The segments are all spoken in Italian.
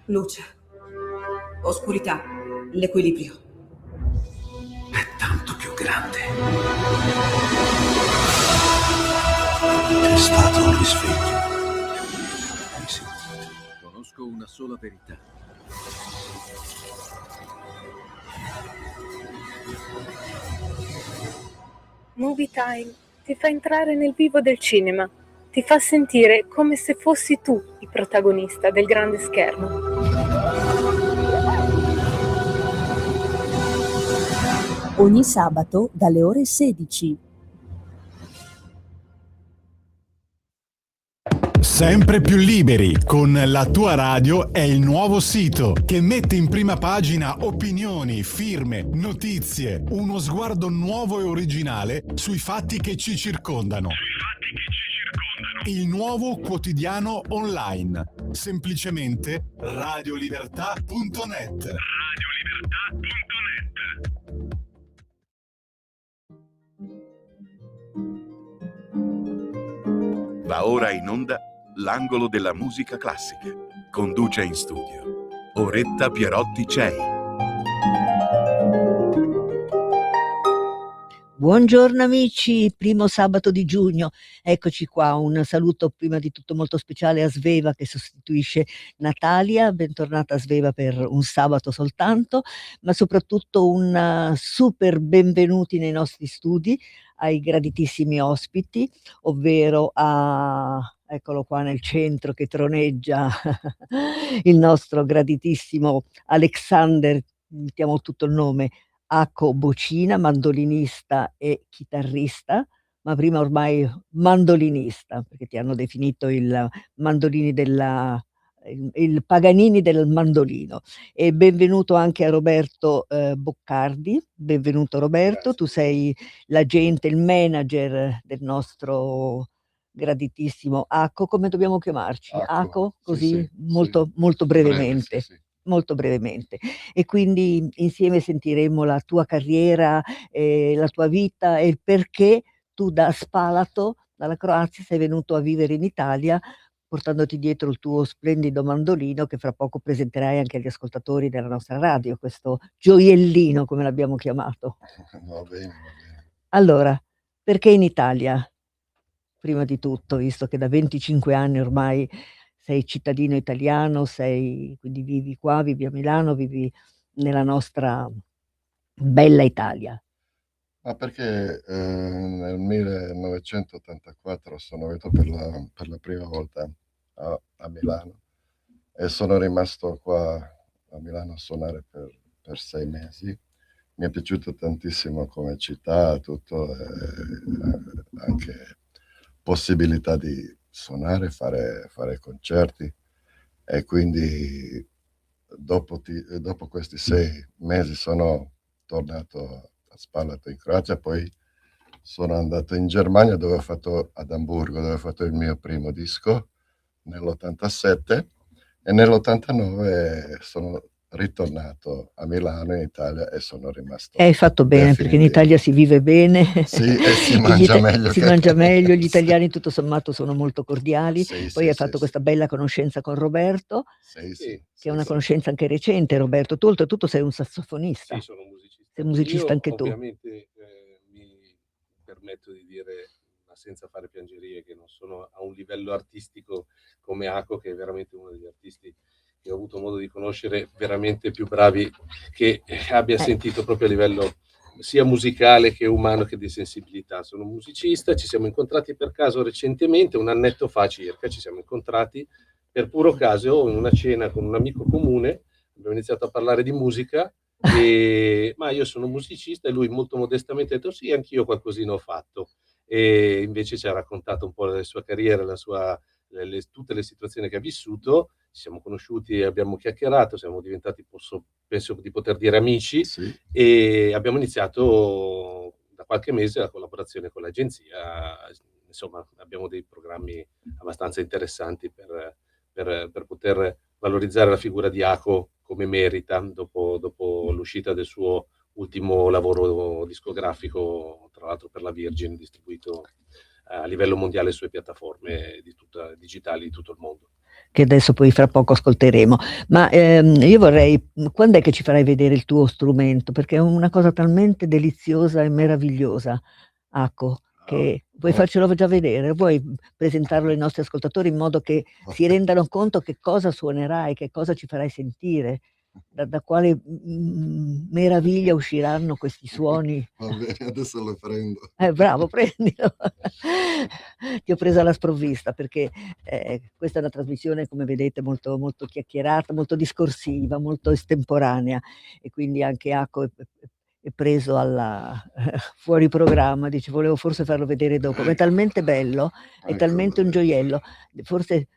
Luce, oscurità, l'equilibrio. È tanto più grande. C'è stato un risveglio. Hai sentito? Conosco una sola verità. Movie Time ti fa entrare nel vivo del cinema, ti fa sentire come se fossi tu il protagonista del grande schermo. Ogni sabato dalle ore 16. Sempre più liberi con La tua radio è il nuovo sito che mette in prima pagina opinioni, firme, notizie, uno sguardo nuovo e originale sui fatti che ci circondano. Il nuovo quotidiano online, semplicemente radiolibertà.net. Va ora in onda l'angolo della musica classica. Conduce in studio Oretta Pierotti Cei. Buongiorno amici, primo sabato di giugno, eccoci qua, un saluto prima di tutto molto speciale a Sveva che sostituisce Natalia, bentornata a Sveva per un sabato soltanto, ma soprattutto un super benvenuti nei nostri studi ai graditissimi ospiti, ovvero eccolo qua nel centro che troneggia il nostro graditissimo Alexander, mettiamo tutto il nome, Ako Bocina, mandolinista e chitarrista, ma prima ormai mandolinista, perché ti hanno definito il Paganini del mandolino. E benvenuto anche a Roberto Boccardi, benvenuto Roberto. Grazie. Tu sei l'agente, il manager del nostro graditissimo Ako. Come dobbiamo chiamarci? Ako? Così sì, molto, sì. Molto brevemente. Breve, sì. Molto brevemente, e quindi insieme sentiremo la tua carriera, la tua vita e il perché tu da Spalato, dalla Croazia, sei venuto a vivere in Italia portandoti dietro il tuo splendido mandolino che fra poco presenterai anche agli ascoltatori della nostra radio, questo gioiellino come l'abbiamo chiamato. Va bene. Allora, perché in Italia? Prima di tutto, visto che da 25 anni ormai sei cittadino italiano, quindi vivi qua, vivi a Milano, vivi nella nostra bella Italia. Ma perché nel 1984 sono venuto per la prima volta a Milano e sono rimasto qua a Milano a suonare per 6 mesi. Mi è piaciuto tantissimo come città, tutto, anche possibilità di suonare, fare concerti, e quindi dopo questi 6 mesi sono tornato a Spalato in Croazia, poi sono andato in Germania ad Amburgo dove ho fatto il mio primo disco nell'87 e nell'89 sono ritornato a Milano in Italia e sono rimasto. Hai fatto bene perché in Italia si vive bene. Sì, e si mangia meglio. Si mangia meglio, gli italiani tutto sommato sono molto cordiali. Sì, poi hai fatto questa bella conoscenza con Roberto, che è una conoscenza anche recente. Roberto, tu oltretutto sei un sassofonista. Sì, sono un musicista. Sei musicista anche tu. Ovviamente mi permetto di dire, ma senza fare piangerie, che non sono a un livello artistico come Ako, che è veramente uno degli artisti che ho avuto modo di conoscere veramente più bravi che abbia sentito proprio a livello sia musicale che umano che di sensibilità. Sono un musicista, ci siamo incontrati per caso recentemente, un annetto fa circa, ci siamo incontrati per puro caso in una cena con un amico comune, abbiamo iniziato a parlare di musica, ma io sono musicista, e lui molto modestamente ha detto sì, anch'io qualcosina ho fatto, e invece ci ha raccontato un po' la sua carriera, tutte le situazioni che ha vissuto. Ci siamo conosciuti, abbiamo chiacchierato, siamo diventati, penso di poter dire, amici, sì. E abbiamo iniziato da qualche mese la collaborazione con l'agenzia. Insomma, abbiamo dei programmi abbastanza interessanti per poter valorizzare la figura di Ako come merita dopo l'uscita del suo ultimo lavoro discografico, tra l'altro per la Virgin, distribuito a livello mondiale sulle piattaforme digitali di tutto il mondo. che adesso poi fra poco ascolteremo. Ma io vorrei, quando è che ci farai vedere il tuo strumento? Perché è una cosa talmente deliziosa e meravigliosa, Aco, che vuoi farcelo già vedere? Vuoi presentarlo ai nostri ascoltatori in modo che si rendano conto che cosa suonerai, che cosa ci farai sentire, da quale meraviglia usciranno questi suoni? Va bene, adesso lo prendo. Bravo, prendilo. Ti ho presa alla sprovvista perché questa è una trasmissione, come vedete, molto, molto chiacchierata, molto discorsiva, molto estemporanea, e quindi anche Aco è preso alla fuori programma, dice volevo forse farlo vedere dopo, ma è talmente bello, è talmente un gioiello, forse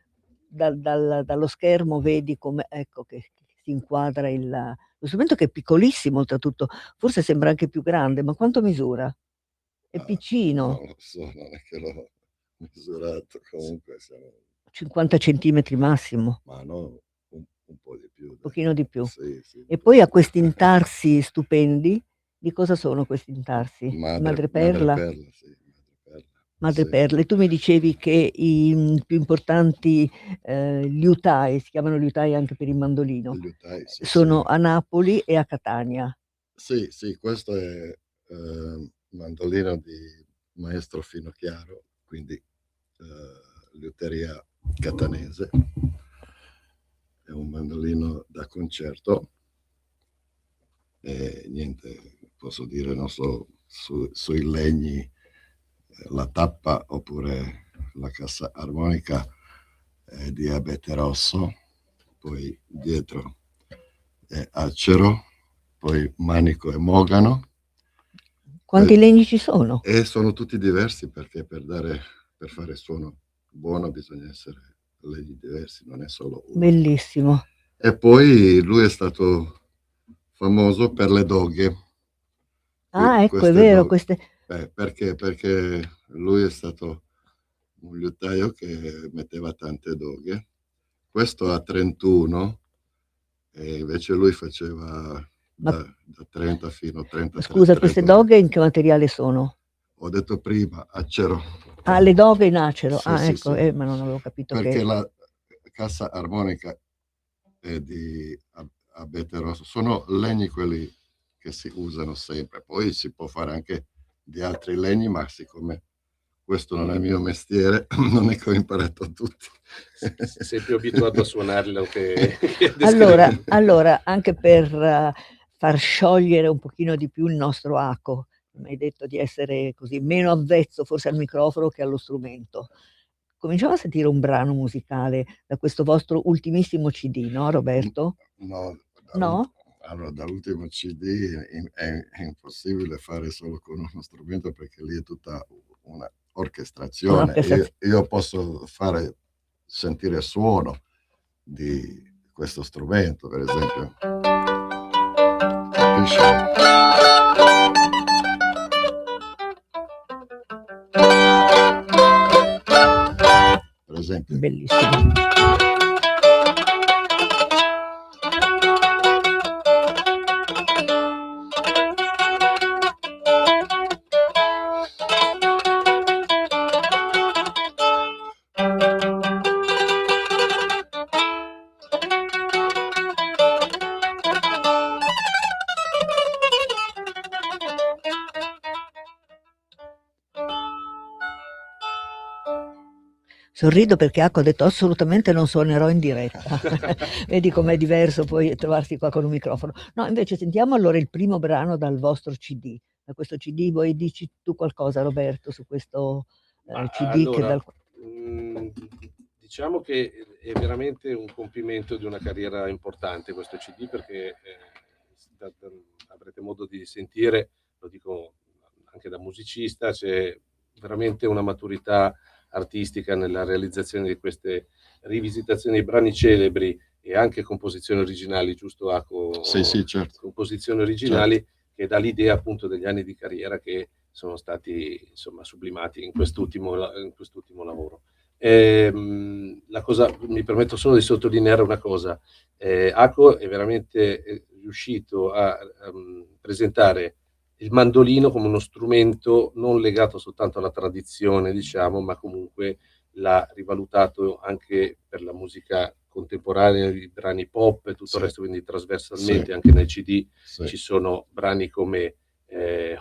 dallo schermo vedi come, ecco, che si inquadra lo strumento, che è piccolissimo oltretutto, forse sembra anche più grande, ma quanto misura? È piccino. Non lo so, non è che l'ho misurato, comunque siamo... 50 centimetri massimo. Ma no, un po' di più. Un pochino di più. Sì, sì. E poi ha questi intarsi stupendi. Di cosa sono questi intarsi? Madreperla? Madreperla, sì, madreperla. Madreperla. E tu mi dicevi che i più importanti liutai, si chiamano liutai anche per il mandolino, Liutai, sì, sono sì. a Napoli e a Catania. Sì, sì, questo è mandolino di maestro Finocchiaro, quindi liuteria catanese. È un mandolino da concerto e niente, posso dire, non so, sui legni, la tappa oppure la cassa armonica è di abete rosso, poi dietro è acero, poi manico e mogano. Quanti legni ci sono? E sono tutti diversi perché per fare suono buono bisogna essere legni diversi, non è solo uno. Bellissimo. E poi lui è stato famoso per le doghe. Ah, ecco, è vero, queste... Perché? Perché lui è stato un liutaio che metteva tante doghe. Questo ha 31 e invece lui faceva da 30 fino a 30. Scusa, queste doghe in che materiale sono? Ho detto prima, acero. Ah, le doghe in acero. Sì, ah, sì, ecco, sì. Ma non avevo capito perché che... la cassa armonica è di abete rosso. Sono legni quelli che si usano sempre. Poi si può fare anche di altri legni, ma siccome questo non è il mio mestiere, non è che ho imparato tutti. Sei più abituato a suonarlo che allora, anche per far sciogliere un pochino di più il nostro Aco, mi hai detto di essere così meno avvezzo forse al microfono che allo strumento. Cominciamo a sentire un brano musicale da questo vostro ultimissimo CD, no Roberto? No? Allora, dall'ultimo CD è impossibile fare solo con uno strumento perché lì è tutta una orchestrazione. Io posso fare sentire il suono di questo strumento, per esempio. Capisci? Per esempio. Bellissimo. Sorrido perché Acco ha detto assolutamente non suonerò in diretta. Vedi com'è diverso poi trovarsi qua con un microfono. No, invece sentiamo allora il primo brano dal vostro CD. Da questo CD vuoi dici tu qualcosa, Roberto, su questo CD? Allora, diciamo che è veramente un compimento di una carriera importante questo CD, perché avrete modo di sentire, lo dico anche da musicista, c'è veramente una maturità artistica nella realizzazione di queste rivisitazioni di brani celebri e anche composizioni originali, giusto Aco? Sì, certo. Composizioni originali, certo, che dà l'idea appunto degli anni di carriera che sono stati insomma sublimati in quest'ultimo lavoro. La cosa, mi permetto solo di sottolineare una cosa, Aco è veramente riuscito a presentare il mandolino come uno strumento non legato soltanto alla tradizione, diciamo, ma comunque l'ha rivalutato anche per la musica contemporanea, i brani pop e tutto Sì. il resto, quindi trasversalmente Sì. anche nel CD Sì. ci sono brani come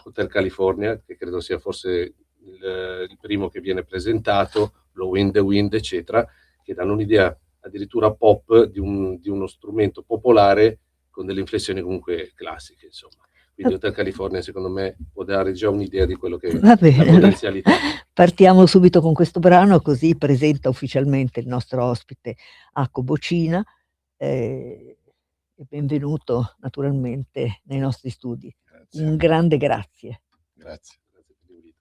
Hotel California, che credo sia forse il primo che viene presentato, Blowing in the Wind, eccetera, che danno un'idea addirittura pop di uno strumento popolare con delle inflessioni comunque classiche, insomma. Quindi Hotel California secondo me può dare già un'idea di quello che Va è bene, la allora potenzialità. partiamo subito con questo brano, così presenta ufficialmente il nostro ospite Acco Bocina, e benvenuto naturalmente nei nostri studi. Grazie. Un grande grazie. Grazie. Grazie per l'invito.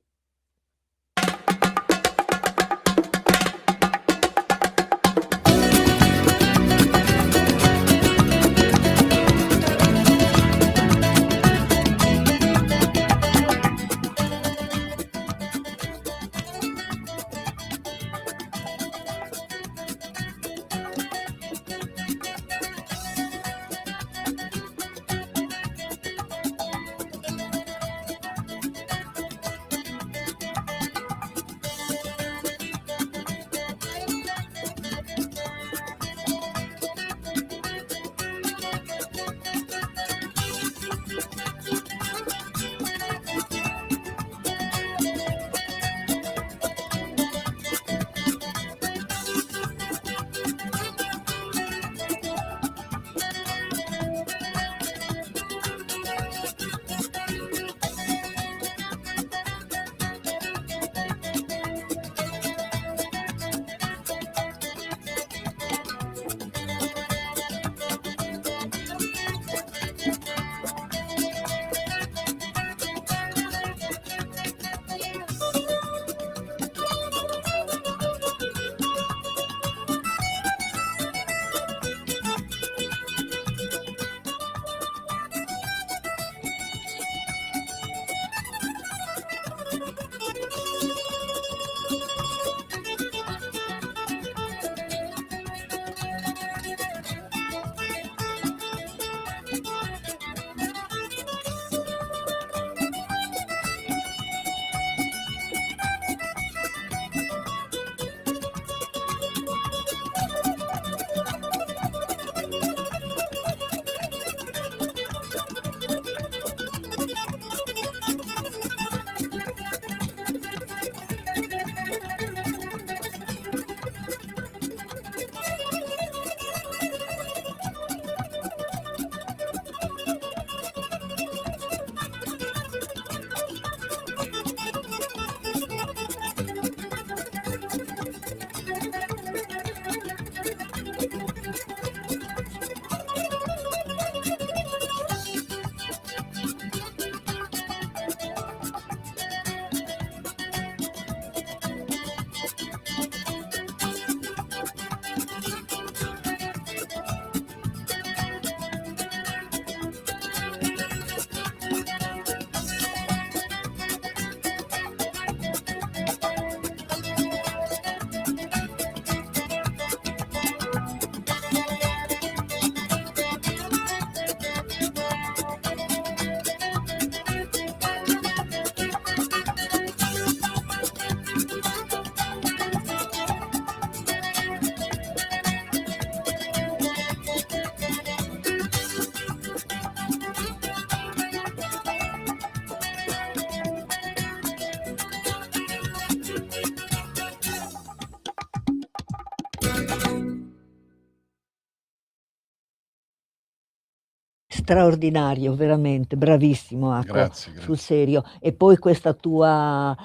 Straordinario, veramente, bravissimo Acco, Grazie, sul grazie. serio. E poi questa tua,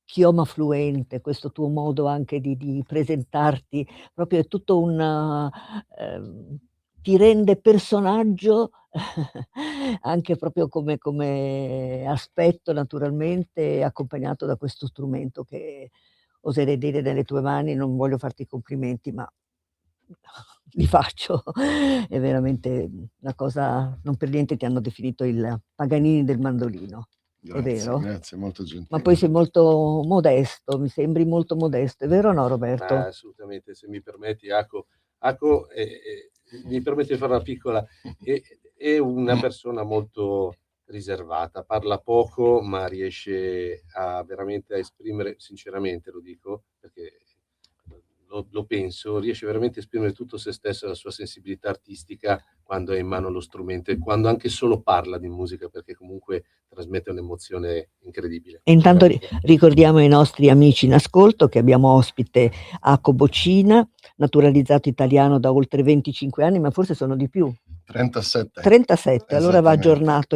chioma fluente, questo tuo modo anche di presentarti, proprio è tutto un ti rende personaggio anche proprio come aspetto naturalmente, accompagnato da questo strumento che oserei dire nelle tue mani, non voglio farti i complimenti, ma li faccio. È veramente una cosa, non per niente ti hanno definito il Paganini del mandolino, è Grazie, vero? grazie, molto Ma gentile. poi sei molto modesto, mi sembri molto modesto, è vero o no Roberto? Assolutamente, se mi permetti, Acco, mi permette di fare una piccola, è una persona molto riservata, parla poco, ma riesce veramente a esprimere, sinceramente lo dico, perché lo penso, riesce veramente a esprimere tutto se stesso e la sua sensibilità artistica quando è in mano lo strumento e quando anche solo parla di musica, perché comunque trasmette un'emozione incredibile. E intanto ricordiamo ai nostri amici in ascolto che abbiamo ospite Acco Bocina, naturalizzato italiano da oltre 25 anni, ma forse sono di più. 37. 37, allora va Esattamente. aggiornato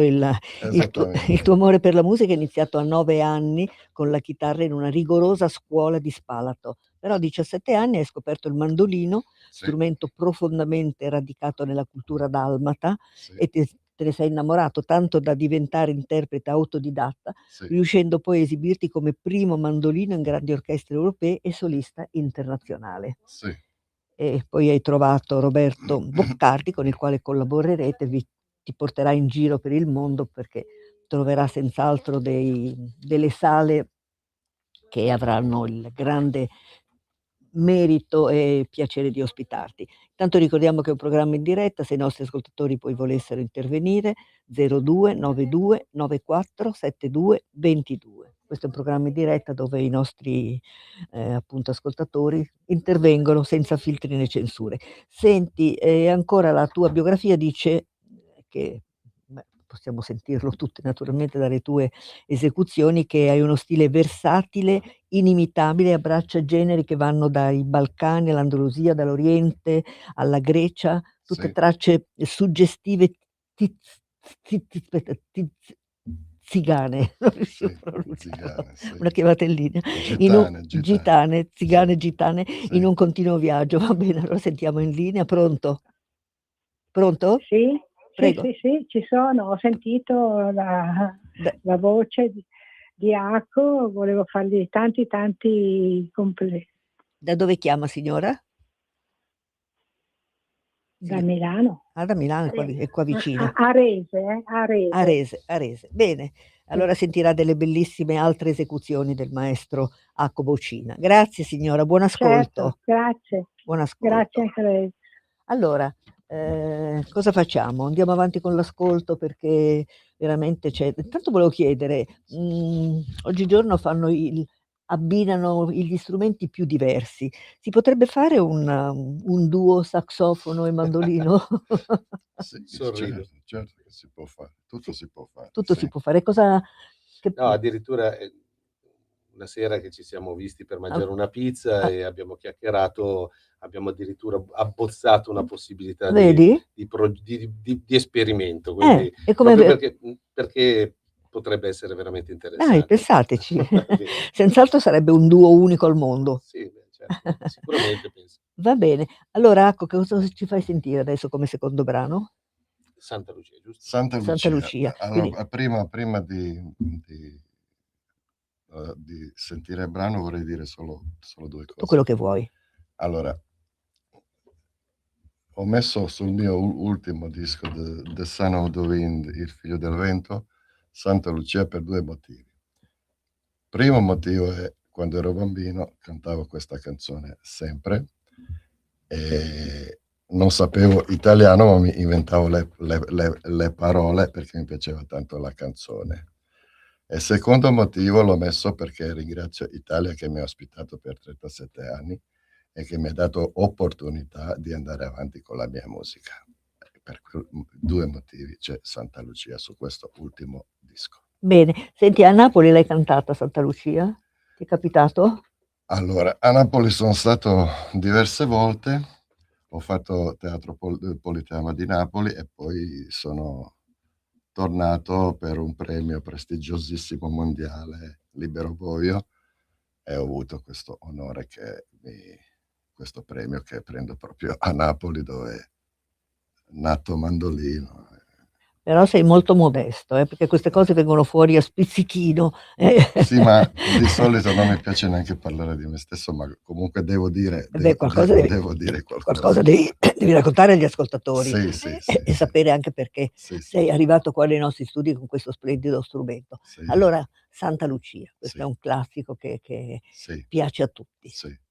il tuo amore per la musica è iniziato a 9 anni con la chitarra in una rigorosa scuola di Spalato, però a 17 anni hai scoperto il mandolino, Sì, strumento profondamente radicato nella cultura dalmata, sì, e te ne sei innamorato tanto da diventare interprete autodidatta, sì, riuscendo poi a esibirti come primo mandolino in grandi orchestre europee e solista internazionale. sì. E poi hai trovato Roberto Boccardi, con il quale collaborerete, ti porterà in giro per il mondo, perché troverà senz'altro delle sale che avranno il grande merito e piacere di ospitarti. Intanto ricordiamo che è un programma in diretta, se i nostri ascoltatori poi volessero intervenire, 02 92 94 72 22. Questo è un programma in diretta dove i nostri appunto ascoltatori intervengono senza filtri né censure. Senti, ancora la tua biografia dice che, possiamo sentirlo tutti naturalmente dalle tue esecuzioni, che hai uno stile versatile, inimitabile, abbraccia generi che vanno dai Balcani all'Andalusia, dall'Oriente alla Grecia, tutte Sì. tracce suggestive zigane, non riuscivo Sì, a pronunciarlo, zigane, sì. una chiamata in linea, Gitane. zigane, Sì. in un continuo viaggio. Va bene, allora sentiamo in linea. Pronto? Pronto? Sì, Prego. sì, ci sono, ho sentito la voce di Acco, volevo fargli tanti complimenti. Da dove chiama, signora? Da Milano. Ah, da Milano, è qua vicino. Arese. Arese. Bene, allora sentirà delle bellissime altre esecuzioni del maestro Acco Bocina. Grazie signora, buon ascolto. Certo, grazie. Buon ascolto. Grazie anche a lei. Allora, cosa facciamo? Andiamo avanti con l'ascolto, perché veramente c'è. Intanto volevo chiedere, oggigiorno abbinano gli strumenti più diversi. Si potrebbe fare un duo saxofono e mandolino? Sì, Sorrido. certo che si può fare, tutto si può fare. Tutto sì. si può fare. No, addirittura una sera che ci siamo visti per mangiare una pizza e abbiamo chiacchierato, abbiamo addirittura abbozzato una possibilità Vedi? di esperimento, quindi E come proprio perché potrebbe essere veramente interessante. pensateci. Senz'altro sarebbe un duo unico al mondo. Sì, certo, sicuramente penso. Va bene. Allora, Acco, che cosa ci fai sentire adesso come secondo brano? Santa Lucia, giusto? Santa Lucia. Quindi, Allora, prima di sentire il brano vorrei dire solo due cose. tutto quello che vuoi. Allora, ho messo sul mio ultimo disco, The Son of the Wind, Il figlio del vento, Santa Lucia, per due motivi. Primo motivo è, quando ero bambino cantavo questa canzone sempre e non sapevo italiano, ma mi inventavo le parole perché mi piaceva tanto la canzone. E secondo motivo l'ho messo perché ringrazio Italia che mi ha ospitato per 37 anni e che mi ha dato opportunità di andare avanti con la mia musica. Per due motivi c'è Santa Lucia su questo ultimo disco. Bene, senti, a Napoli l'hai cantata Santa Lucia? Ti è capitato? Allora, a Napoli sono stato diverse volte, ho fatto Teatro Politeama di Napoli e poi sono tornato per un premio prestigiosissimo mondiale, Libero Boio, e ho avuto questo onore questo premio che prendo proprio a Napoli, dove è nato mandolino. Però sei molto modesto, perché queste cose vengono fuori a spizzichino. Sì, ma di solito non mi piace neanche parlare di me stesso, ma comunque devo dire qualcosa devi raccontare agli ascoltatori, sì, e sapere anche perché sei arrivato qua nei nostri studi con questo splendido strumento. Sì. Allora, Santa Lucia, questo Sì. è un classico che Sì. piace a tutti. Sì.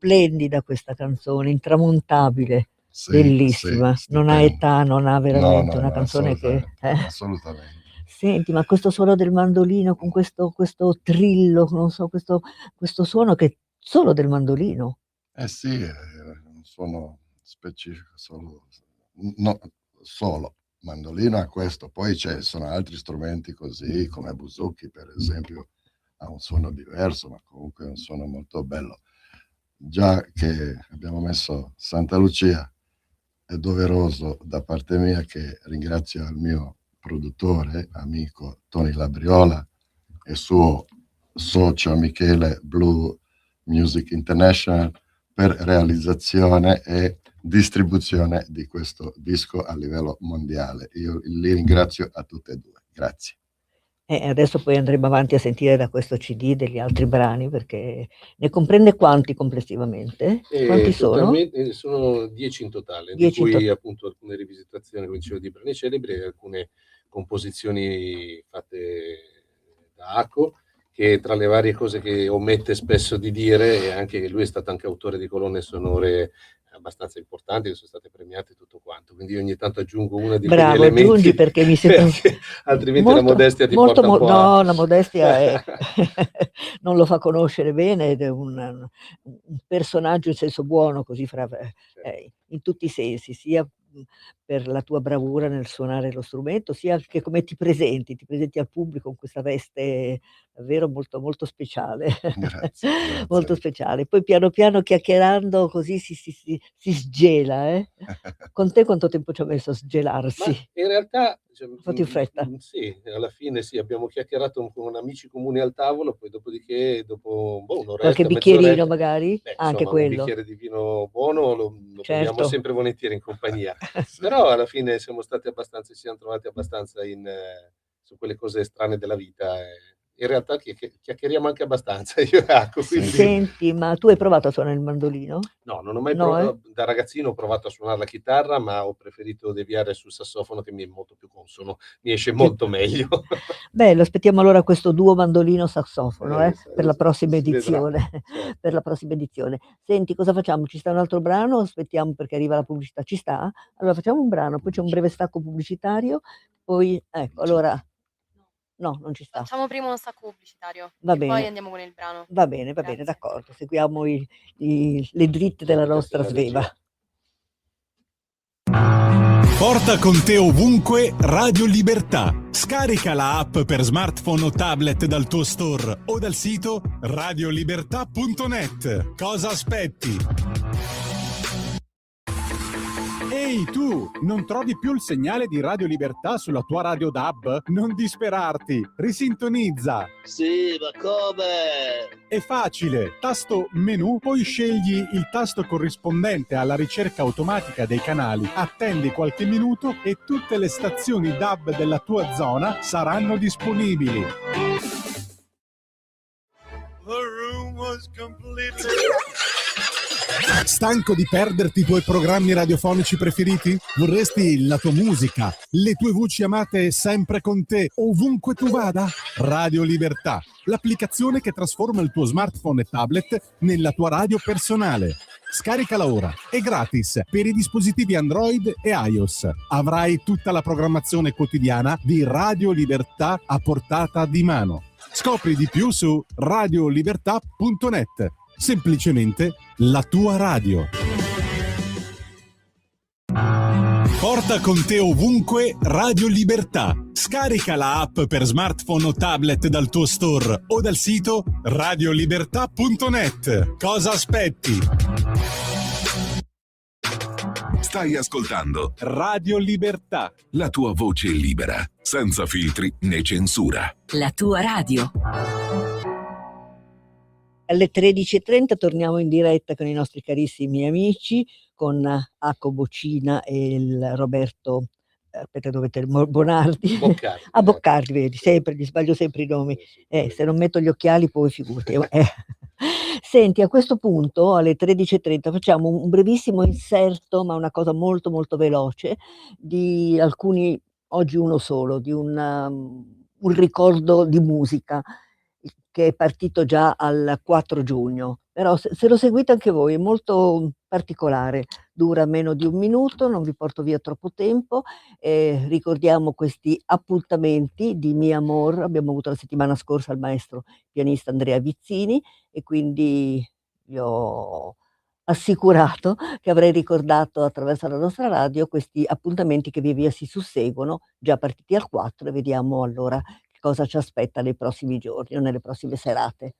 Splendida questa canzone, intramontabile, Sì, bellissima, sì, non ha stupendo. età, non ha No, veramente no, una no, canzone che... assolutamente. Senti, ma questo suono del mandolino con questo trillo, non so, questo suono che è solo del mandolino. Eh sì, è un suono specifico, solo mandolino ha questo, poi sono altri strumenti così, come Buzuki per esempio, ha un suono diverso, ma comunque è un suono molto bello. Già che abbiamo messo Santa Lucia, è doveroso da parte mia che ringrazio il mio produttore, amico Tony Labriola e suo socio Michele Blue Music International per realizzazione e distribuzione di questo disco a livello mondiale. Io li ringrazio a tutte e due. Grazie. E adesso poi andremo avanti a sentire da questo CD degli altri brani, perché ne comprende quanti complessivamente? Quanti sono? Sono 10 in totale, 10 di cui appunto alcune rivisitazioni, come dicevo, di brani celebri e alcune composizioni fatte da Ako, che tra le varie cose che omette spesso di dire è anche che lui è stato anche autore di colonne sonore abbastanza importanti che sono state premiate, tutto quanto, quindi ogni tanto aggiungo una di quegli elementi. Aggiungi, perché mi sembra altrimenti molto, la modestia ti molto, porta un po' no, la modestia non lo fa conoscere bene ed è un personaggio in senso buono, così in tutti i sensi, sia per la tua bravura nel suonare lo strumento, sia anche come ti presenti al pubblico con questa veste davvero molto, molto speciale. Grazie, Molto grazie. speciale. Poi piano piano chiacchierando così si sgela, eh. Con te quanto tempo ci ha messo a Ma sgelarsi? in realtà, cioè, Fatto in fretta. sì, alla fine sì, abbiamo chiacchierato con amici comuni al tavolo, poi dopodiché, dopo Qualche un'oretta, bicchierino mezz'oretta, magari? insomma, Anche un quello. bicchiere di vino buono lo beviamo Certo. sempre volentieri in compagnia. Sì. Però alla fine ci siamo trovati abbastanza su quelle cose strane della vita. In realtà chiacchieriamo anche abbastanza, io e Acco, Sì. quindi... Senti, ma tu hai provato a suonare il mandolino? No, non ho mai No, provato, da ragazzino ho provato a suonare la chitarra, ma ho preferito deviare sul sassofono, che mi è molto più consono, mi esce molto meglio. Bello, aspettiamo allora questo duo mandolino-sassofono, per la prossima Si vedrà, edizione. certo. Per la prossima edizione. Senti, cosa facciamo? Ci sta un altro brano? Aspettiamo perché arriva la pubblicità. Ci sta? Allora facciamo un brano, poi c'è un breve stacco pubblicitario, poi ecco, allora no, non ci sta. Facciamo prima uno stacco pubblicitario Va e poi bene. andiamo con il brano. Va bene, Grazie. d'accordo. Seguiamo le dritte della nostra sveva. Porta con te ovunque Radio Libertà. Scarica la app per smartphone o tablet dal tuo store o dal sito radiolibertà.net. Cosa aspetti? Ehi tu, non trovi più il segnale di Radio Libertà sulla tua radio DAB? Non disperarti, risintonizza. Sì, ma come? È facile, tasto menu, poi scegli il tasto corrispondente alla ricerca automatica dei canali, attendi qualche minuto e tutte le stazioni DAB della tua zona saranno disponibili. Stanco di perderti i tuoi programmi radiofonici preferiti? Vorresti la tua musica, le tue voci amate sempre con te, ovunque tu vada? Radio Libertà, l'applicazione che trasforma il tuo smartphone e tablet nella tua radio personale. Scaricala ora, è gratis per i dispositivi Android e iOS. Avrai tutta la programmazione quotidiana di Radio Libertà a portata di mano. Scopri di più su radiolibertà.net. Semplicemente la tua radio. Porta con te ovunque Radio Libertà. Scarica la app per smartphone o tablet dal tuo store o dal sito radiolibertà.net. Cosa aspetti? Stai ascoltando Radio Libertà. la tua voce libera, senza filtri né censura. La tua radio. Alle 13:30 torniamo in diretta con i nostri carissimi amici, con Acco Bocina e il Roberto, aspetta, dovete Bonardi. Boccardi. Ah, Boccardi, vedi, sempre, gli sbaglio sempre i nomi. Se non metto gli occhiali poi figurati. Senti, a questo punto alle 13:30 facciamo un brevissimo inserto, ma una cosa molto molto veloce, di alcuni, oggi uno solo, di un ricordo di musica che è partito già al 4 giugno, però se lo seguite anche voi è molto particolare, dura meno di un minuto, non vi porto via troppo tempo, ricordiamo questi appuntamenti di Mi Amor, abbiamo avuto la settimana scorsa il maestro pianista Andrea Vizzini e quindi vi ho assicurato che avrei ricordato attraverso la nostra radio questi appuntamenti che via via si susseguono, già partiti al 4 e vediamo allora cosa ci aspetta nei prossimi giorni o nelle prossime serate.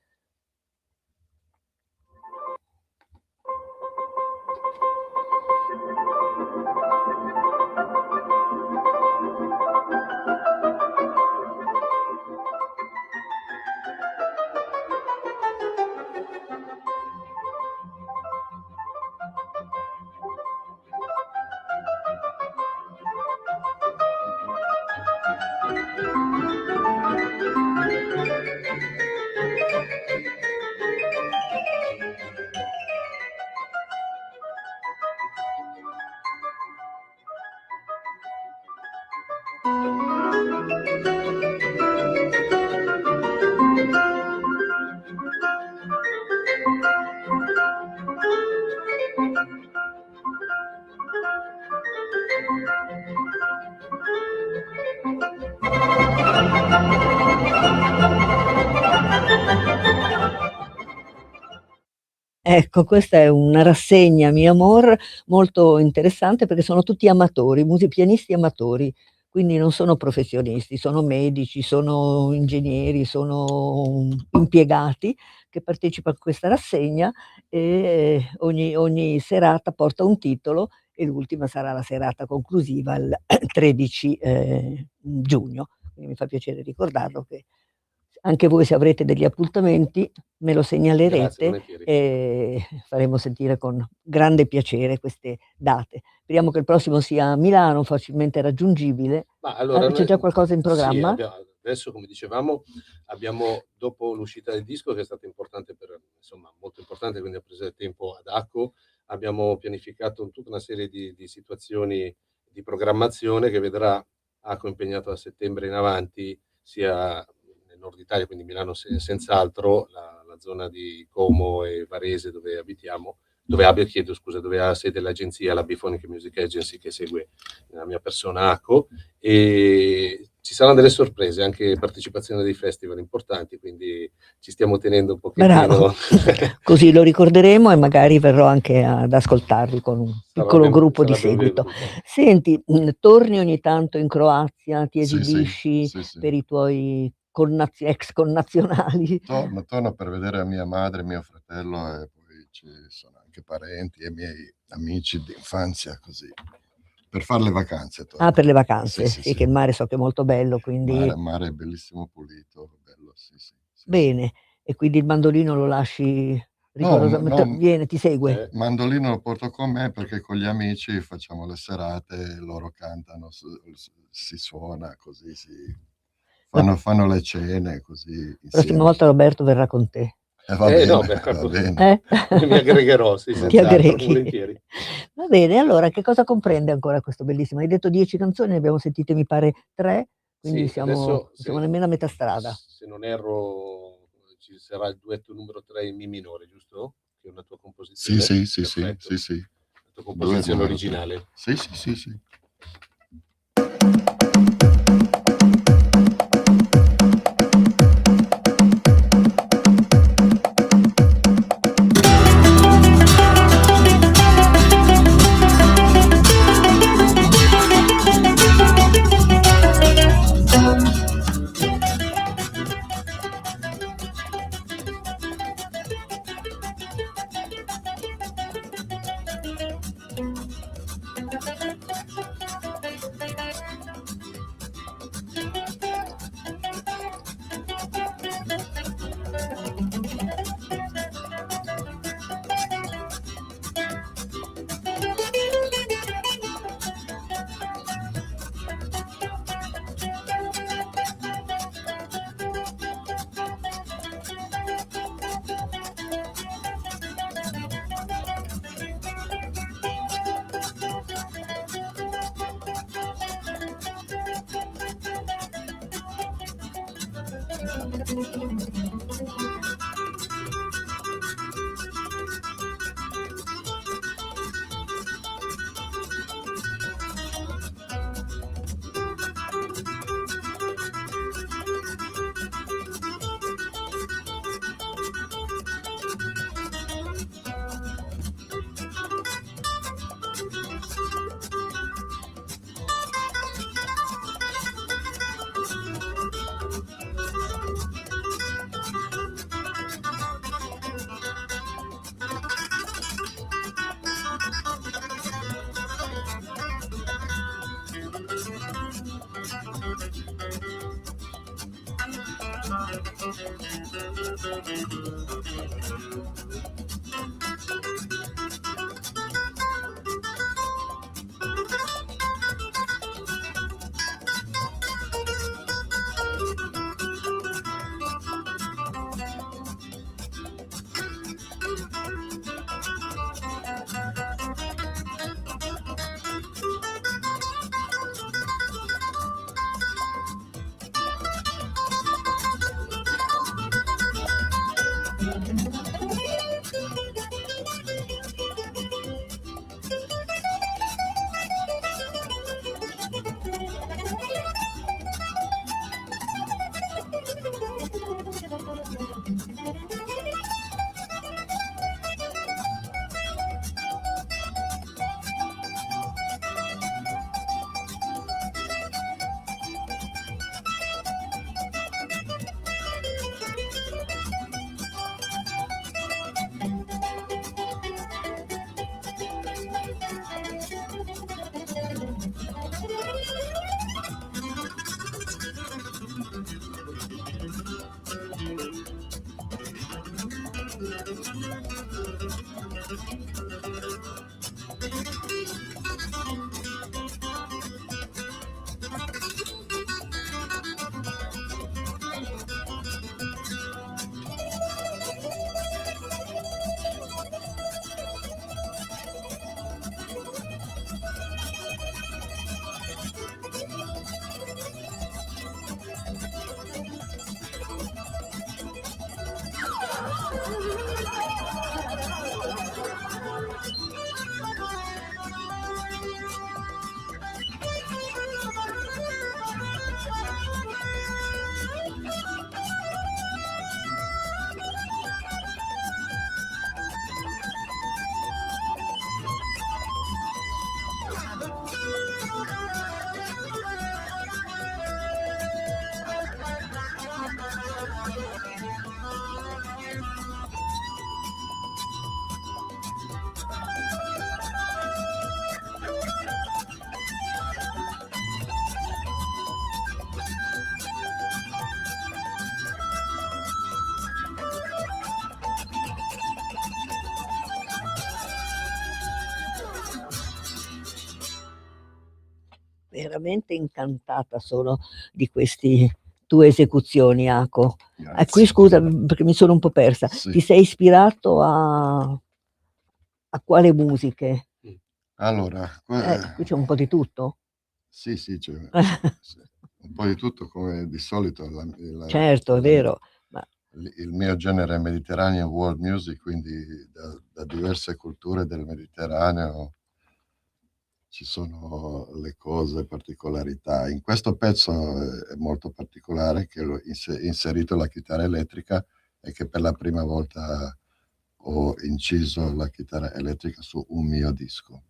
Ecco, questa è una rassegna, mi amor, molto interessante perché sono tutti amatori, pianisti amatori, quindi non sono professionisti, sono medici, sono ingegneri, sono impiegati che partecipano a questa rassegna e ogni serata porta un titolo e l'ultima sarà la serata conclusiva il 13 giugno. Quindi mi fa piacere ricordarlo che anche voi, se avrete degli appuntamenti, me lo Grazie, segnalerete volentieri. e faremo sentire con grande piacere queste date. Speriamo che il prossimo sia a Milano, facilmente raggiungibile. Ma allora, C'è già qualcosa in sì, programma? adesso, come dicevamo, abbiamo, dopo l'uscita del disco, che è stata importante insomma, molto importante, quindi ha preso del tempo ad Acco, abbiamo pianificato tutta una serie di situazioni di programmazione che vedrà Acco impegnato da settembre in avanti, sia nel nord Italia, quindi Milano senz'altro, la zona di Como e Varese dove abitiamo, dove ha sede l'agenzia, la Biphonic Music Agency, che segue la mia persona Acco, e ci saranno delle sorprese, anche partecipazione a dei festival importanti, quindi ci stiamo tenendo un pochettino. Bravo. Così lo ricorderemo e magari verrò anche ad ascoltarvi con un piccolo gruppo di seguito. Senti, torni ogni tanto in Croazia, ti esibisci per i tuoi ex connazionali? Torno per vedere a mia madre, mio fratello, e poi ci sono anche parenti e miei amici di infanzia, così, per fare le vacanze. Ah, per le vacanze, sì, che il mare so che è molto bello, quindi... Il mare è bellissimo, pulito, bello, sì. Bene, e quindi il mandolino lo lasci rigorosamente, No, viene, ti segue? Mandolino lo porto con me perché con gli amici facciamo le serate, loro cantano, si suona, così fanno le cene, così insieme. La prossima volta Roberto verrà con te. Va bene. Mi aggregherò, sì, Ti aggreghi. volentieri. Va bene, allora che cosa comprende ancora questo bellissimo? Hai detto 10 canzoni, ne abbiamo sentite mi pare 3, quindi Sì, siamo nemmeno a metà strada. Se non erro, ci sarà il duetto numero 3 in Mi minore, giusto? Che è una tua composizione. Sì. La tua composizione originale. Sì. Veramente incantata sono di queste tue esecuzioni, Ako. Qui Grazie. scusa, perché mi sono un po' persa. Sì. Ti sei ispirato a quale musiche? Allora, Qui c'è un po' di tutto. sì, c'è un po' di tutto come di solito. Certo, è vero. Ma Il mio genere è Mediterranean World Music, quindi da diverse culture del Mediterraneo ci sono le cose, particolarità. In questo pezzo è molto particolare che ho inserito la chitarra elettrica e che per la prima volta ho inciso la chitarra elettrica su un mio disco.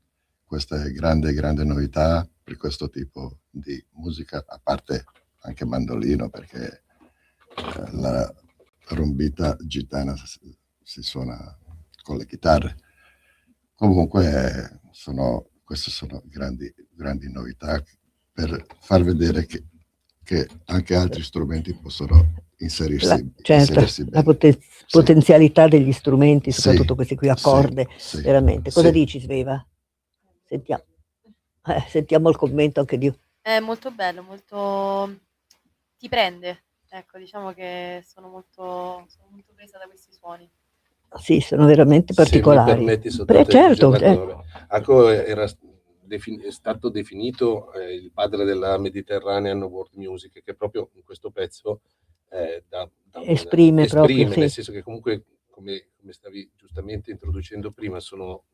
Questa è grande novità per questo tipo di musica, a parte anche mandolino, perché la rombita gitana si suona con le chitarre. Comunque queste sono grandi novità per far vedere che anche altri strumenti possono inserirsi la bene. potenzialità degli strumenti, Sì, soprattutto questi qui a corde, sì, veramente. Cosa sì. dici, Sveva? Sentiamo il commento anche di... È molto bello, molto... ti prende. Ecco, diciamo che sono molto presa da questi suoni. Sì, sono veramente particolari. Se mi permetti, soltanto certo. Ako è stato definito il padre della Mediterranean World Music, che proprio in questo pezzo esprime proprio, sì. Nel senso che comunque, come stavi giustamente introducendo prima, sono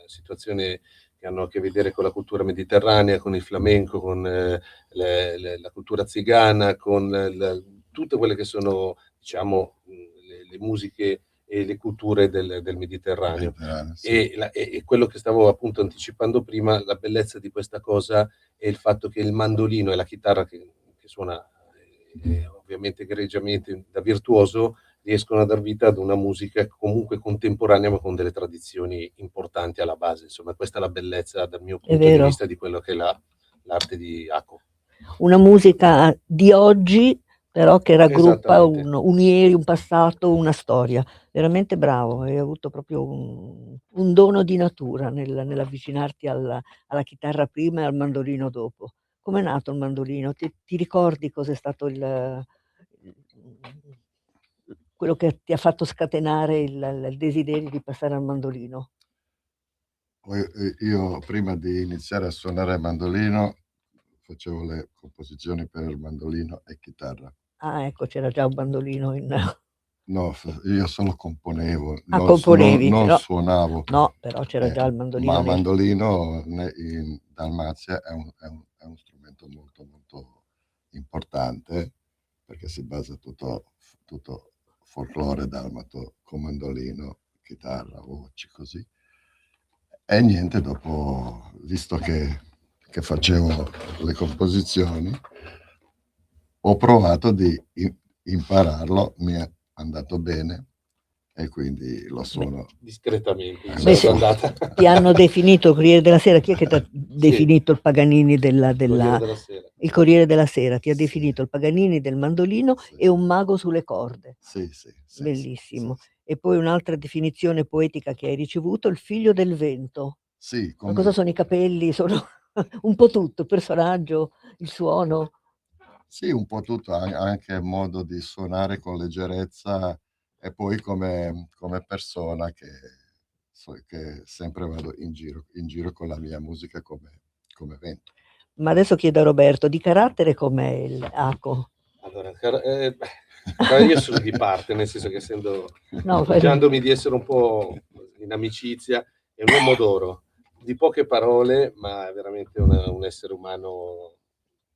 situazioni che hanno a che vedere con la cultura mediterranea, con il flamenco, con la cultura zigana, con tutte quelle che sono, diciamo, le musiche e le culture del Mediterraneo. Sì. E quello che stavo appunto anticipando prima, la bellezza di questa cosa è il fatto che il mandolino e la chitarra che suona ovviamente egregiamente da virtuoso riescono a dar vita ad una musica comunque contemporanea, ma con delle tradizioni importanti alla base. Insomma, questa è la bellezza dal mio punto di vista di quello che è l'arte di Ako. Una musica di oggi, però che raggruppa un ieri, un passato, una storia. Veramente bravo, hai avuto proprio un dono di natura nell'avvicinarti alla chitarra prima e al mandolino dopo. Com'è nato il mandolino? Ti ricordi cos'è stato quello che ti ha fatto scatenare il desiderio di passare al mandolino? Io prima di iniziare a suonare il mandolino facevo le composizioni per il mandolino e chitarra. Ah, ecco, c'era già un mandolino in... No, io solo componevo, componevi, non suonavo. No, però c'era già il mandolino. Ma il mandolino in Dalmazia è un strumento molto importante, perché si basa tutto folklore dalmato con mandolino, chitarra, voci, così. E niente, dopo, visto che facevo le composizioni, ho provato di impararlo, mi è andato bene e quindi lo suono discretamente. Ti hanno definito il Corriere della Sera. Chi è che ti ha definito il Paganini il Corriere della Sera ti ha definito il Paganini del mandolino e un mago sulle corde. Sì. Bellissimo. Sì. e poi un'altra definizione poetica che hai ricevuto, il figlio del vento. Sì, Ma cosa sono i capelli? Sono un po' tutto, il personaggio, il suono. Sì, un po' tutto, anche il modo di suonare con leggerezza e poi come persona che sempre vado in giro con la mia musica come vento. Ma adesso chiedo a Roberto, di carattere com'è il Ako? Allora, io sono di parte, nel senso che immaginandomi di essere un po' in amicizia, è un uomo d'oro, di poche parole, ma è veramente un essere umano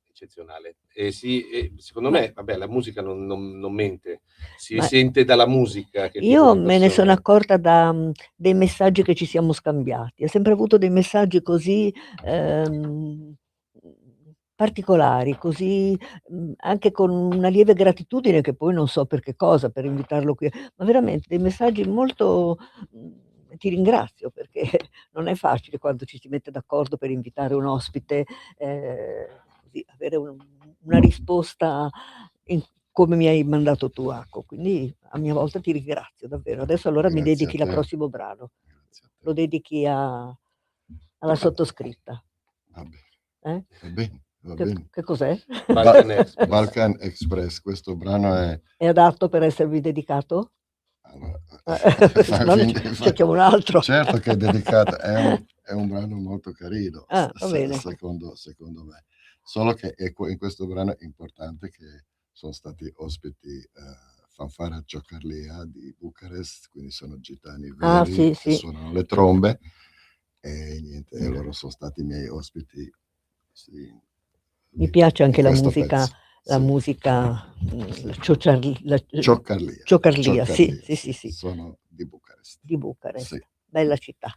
eccezionale. E secondo me, vabbè, la musica non mente, si sente dalla musica. Che io me ne sono accorta da dei messaggi che ci siamo scambiati. Ho sempre avuto dei messaggi così particolari, così anche con una lieve gratitudine che poi non so per che cosa, per invitarlo qui, ma veramente dei messaggi molto ti ringrazio perché non è facile quando ci si mette d'accordo per invitare un ospite, così avere una risposta come mi hai mandato tu, Ako. Quindi a mia volta ti ringrazio davvero. Adesso allora mi dedichi il prossimo brano. Lo dedichi alla sottoscritta. Va bene. Va bene. Va bene. Che cos'è? Balkan Express. Questo brano è adatto per esservi dedicato? Allora, cerchiamo un altro. Certo che è dedicato, è un brano molto carino, va bene. secondo me. Solo che in questo brano è importante che sono stati ospiti Fanfara Cioccarlia di Bucarest, quindi sono gitani veri che suonano le trombe e niente, e loro sono stati i miei ospiti. Sì. Mi piace anche la musica, pezzo. la musica Cioccarlia. Sì. Sono di Bucarest. Di Bucarest, sì. Bella città.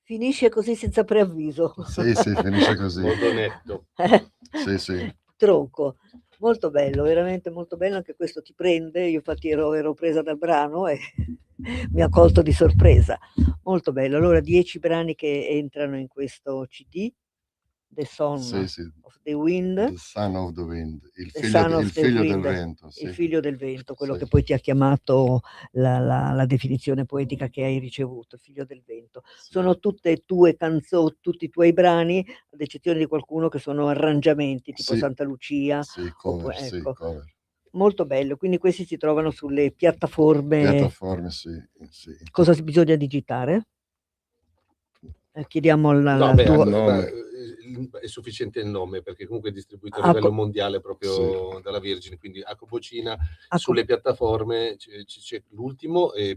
Finisce così senza preavviso. Sì, finisce così. Molto netto. Sì. Tronco. Molto bello, veramente molto bello, anche questo ti prende. Io infatti ero presa dal brano e mi ha colto di sorpresa. Molto bello. Allora 10 brani che entrano in questo CD. The Son of the Wind. The Son of the Wind, il The figlio, Son of il the figlio Wind, del vento. Sì. Il figlio del vento, quello Sì. che poi ti ha chiamato la definizione poetica che hai ricevuto, il figlio del vento. Sì. Sono tutte tue canzoni, tutti i tuoi brani, ad eccezione di qualcuno che sono arrangiamenti, tipo Sì. Santa Lucia. Sì, cover, Ecco. cover. Molto bello, quindi questi si trovano sulle piattaforme. Piattaforme, sì. Cosa bisogna digitare? Chiediamo al tuo nome. È sufficiente il nome, perché comunque è distribuito a livello mondiale proprio dalla Virgin, quindi Acco Bocina sulle piattaforme c'è l'ultimo e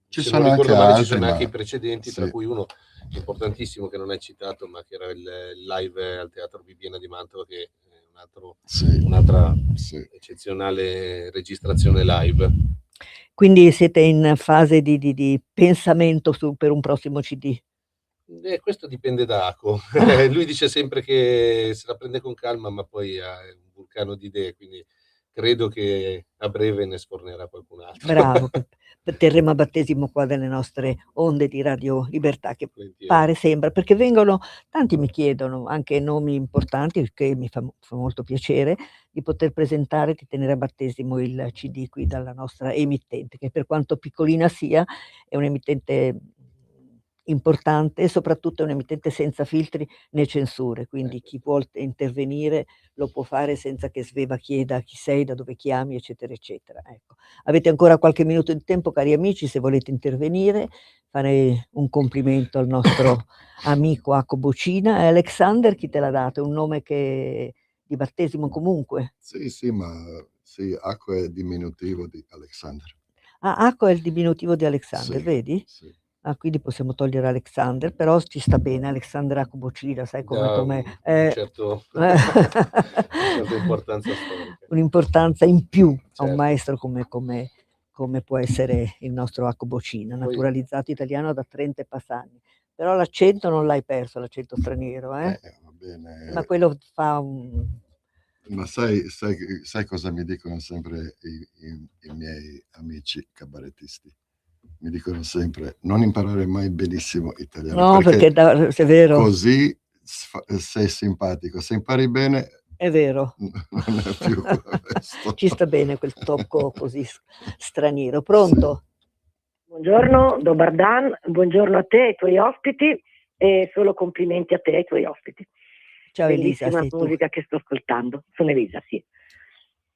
Ci se sono non ricordo anche male altri, ci sono anche ma- i precedenti, sì. tra cui uno importantissimo che non hai citato, ma che era il live al Teatro Bibbiena di Mantova, che è un'altra eccezionale registrazione live. Quindi siete in fase di pensamento per un prossimo CD? Questo dipende da Ako. Lui dice sempre che se la prende con calma, ma poi ha un vulcano di idee, quindi credo che a breve ne sfornerà qualcun altro. Bravo, terremo a battesimo qua delle nostre onde di Radio Libertà, che sembra, perché tanti mi chiedono anche nomi importanti, che mi fa molto piacere di poter presentare, di tenere a battesimo il CD qui dalla nostra emittente, che per quanto piccolina sia, è un'emittente importante e soprattutto è un'emittente senza filtri né censure, quindi chi vuol intervenire lo può fare senza che Sveva chieda chi sei, da dove chiami, eccetera, eccetera. Ecco. Avete ancora qualche minuto di tempo, cari amici, se volete intervenire, fare un complimento al nostro amico Acco Bocina. Alexander, chi te l'ha dato? È un nome di battesimo comunque? Sì, ma Acco è diminutivo di Alexander. Acco è il diminutivo di Alexander, vedi? Sì. Quindi possiamo togliere Alexander, però ci sta bene, Alexander Acco Bocina, sai come Certa importanza storica. Un'importanza in più a un maestro come può essere il nostro Acco Bocina, naturalizzato italiano da 30 e passanni. Però l'accento non l'hai perso, l'accento straniero, Va bene. Ma quello fa un... Ma sai cosa mi dicono sempre i miei amici cabarettisti? Mi dicono sempre: non imparare mai benissimo italiano. No, perché è vero. Così sei simpatico. Se impari bene, è vero. Non è più questo. Ci sta bene quel tocco così straniero. Pronto? Buongiorno, Dobar Dan, buongiorno a te e ai tuoi ospiti e solo complimenti a te e ai tuoi ospiti. Ciao Elisa, bellissima sei tu. musica che sto ascoltando. Sono Elisa, sì.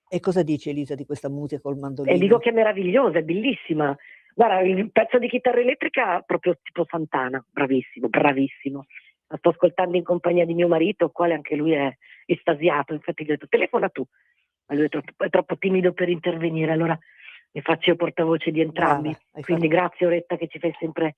E cosa dice Elisa di questa musica col mandolino? E dico che è meravigliosa, è bellissima. Guarda, il pezzo di chitarra elettrica proprio tipo Santana, bravissimo, bravissimo. La sto ascoltando in compagnia di mio marito, il quale anche lui è estasiato. Infatti gli ho detto: telefona tu. Ma lui è troppo timido per intervenire, allora ne faccio io portavoce di entrambi. Quindi grazie Oretta che ci fai sempre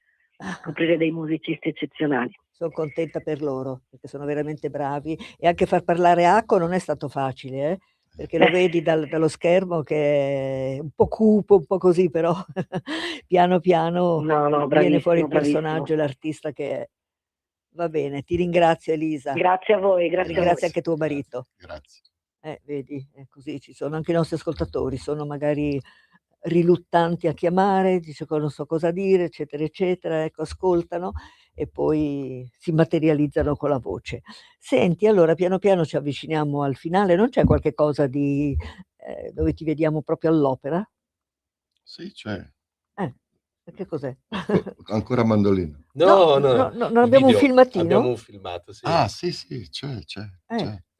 scoprire dei musicisti eccezionali. Sono contenta per loro, perché sono veramente bravi, e anche far parlare Acco non è stato facile, perché lo vedi dallo schermo che è un po' cupo, un po' così, però piano piano viene fuori il personaggio e l'artista che è. Va bene, ti ringrazio Elisa. Grazie a voi, Ringrazio anche tuo marito. Grazie. Vedi, è così, ci sono anche i nostri ascoltatori, sono magari riluttanti a chiamare, dice che non so cosa dire, eccetera, eccetera, ecco, ascoltano e poi si materializzano con la voce. Senti, allora piano piano ci avviciniamo al finale, non c'è qualche cosa dove ti vediamo proprio all'opera? Sì, c'è. Che cos'è? Ancora mandolino. No, non abbiamo un filmatino? Abbiamo un filmato, sì. Ah, sì, c'è.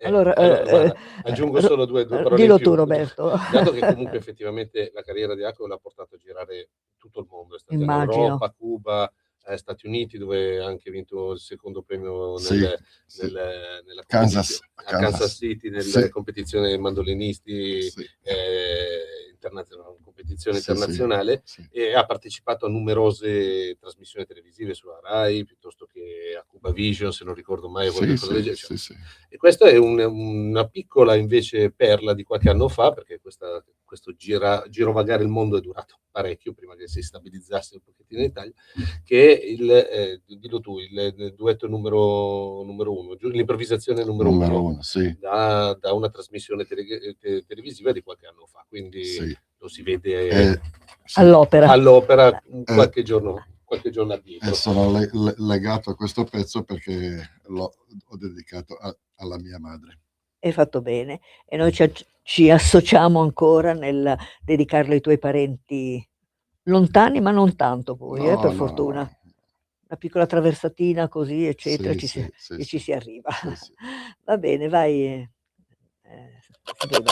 Allora, guarda, aggiungo solo due parole dillo in più. tu, Roberto. Dato che comunque effettivamente la carriera di Acco l'ha portato a girare tutto il mondo, è stato in Europa, Cuba, Stati Uniti, dove ha anche vinto il secondo premio nella Kansas City, nella competizione mandolinisti internazionale, e ha partecipato a numerose trasmissioni televisive sulla Rai, piuttosto che a Cuba Vision, se non ricordo mai, qualcosa del genere. E questa è una piccola invece perla di qualche anno fa, perché questo girovagare il mondo è durato parecchio, prima che si stabilizzasse un pochettino in Italia, che è dillo tu, il duetto numero 1, l'improvvisazione numero Numero 1, uno, sì. da una trasmissione televisiva di qualche anno fa, quindi Sì. lo si vede Sì. all'opera qualche giorno addietro. E sono legato a questo pezzo perché ho dedicato alla mia madre. Hai fatto bene, e noi ci associamo ancora nel dedicarlo ai tuoi parenti lontani, ma non tanto poi, No, per no, fortuna. no. Una piccola traversatina così, eccetera, Sì, sì, sì, e ci sì. si arriva. Sì, sì. Va bene, vai. Si vede.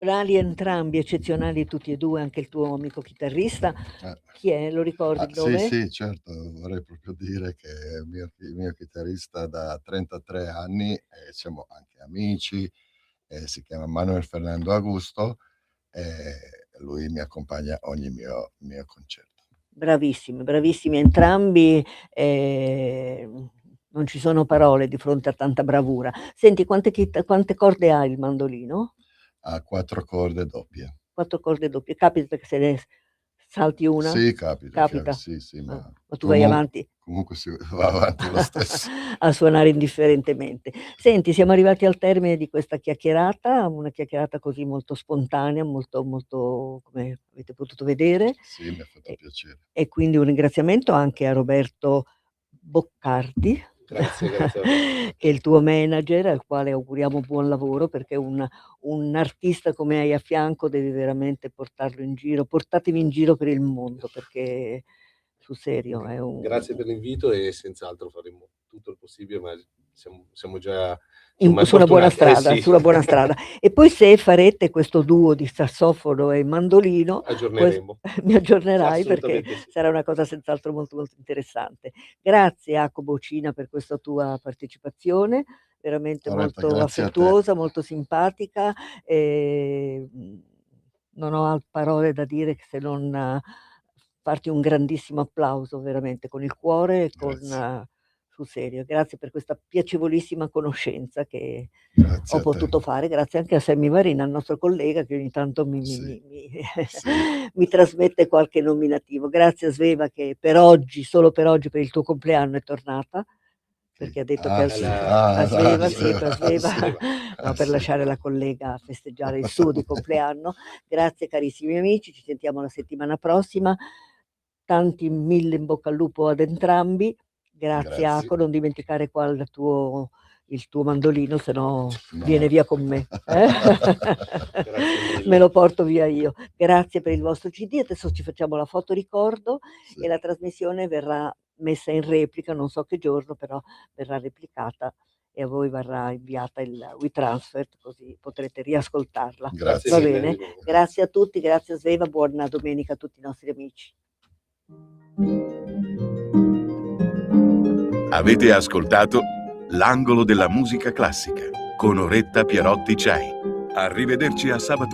Bravi entrambi, eccezionali tutti e due, anche il tuo amico chitarrista. Chi è? Lo ricordi il Sì, nome? sì, certo, vorrei proprio dire che è il mio chitarrista da 33 anni e siamo anche amici, si chiama Manuel Fernando Augusto e lui mi accompagna a ogni mio concerto. Bravissimi, bravissimi entrambi, non ci sono parole di fronte a tanta bravura. Senti, quante corde ha il mandolino? Ha 4 corde doppie. 4 corde doppie. Capita che se ne salti una? Sì, capita. Sì, Ma tu vai avanti? Comunque si va avanti lo stesso. A suonare indifferentemente. Senti, siamo arrivati al termine di questa chiacchierata, una chiacchierata così molto spontanea, molto, molto, come avete potuto vedere. Sì, mi ha fatto piacere. E quindi un ringraziamento anche a Roberto Boccardi, Grazie a te. che è il tuo manager, al quale auguriamo buon lavoro, perché un artista come hai a fianco devi veramente portarlo in giro, portatevi in giro per il mondo, perché sul serio è un... Grazie per l'invito e senz'altro faremo tutto il possibile, ma siamo già sulla buona strada, sì. sulla buona strada. E poi se farete questo duo di sassofono e mandolino, aggiorneremo. mi aggiornerai, perché Assolutamente sì. sarà una cosa senz'altro molto molto interessante. Grazie Jacopo Cina per questa tua partecipazione. veramente Loretta, molto grazie a te. affettuosa, molto simpatica. Non ho parole da dire se non farti un grandissimo applauso, veramente, con il cuore e sul serio. Grazie per questa piacevolissima conoscenza che Grazie ho a te. potuto fare, grazie anche a Sammy Varin, al nostro collega che ogni tanto mi trasmette qualche nominativo. Grazie a Sveva che per oggi, solo per oggi, per il tuo compleanno è tornata, perché ha detto che a Sveva, no, per lasciare la collega a festeggiare il suo di compleanno. Grazie carissimi amici, ci sentiamo la settimana prossima. Tanti mille in bocca al lupo ad entrambi. Grazie. Aco, non dimenticare qua il tuo mandolino, se no viene via con me. Me lo porto via io. Grazie per il vostro CD. Adesso ci facciamo la foto ricordo e la trasmissione verrà messa in replica, non so che giorno, però verrà replicata e a voi verrà inviata il WeTransfer, così potrete riascoltarla. Grazie. Va bene? Grazie a tutti, grazie a Sveva, buona domenica a tutti i nostri amici. Avete ascoltato L'angolo della musica classica con Oretta Pierotti Chai. Arrivederci a sabato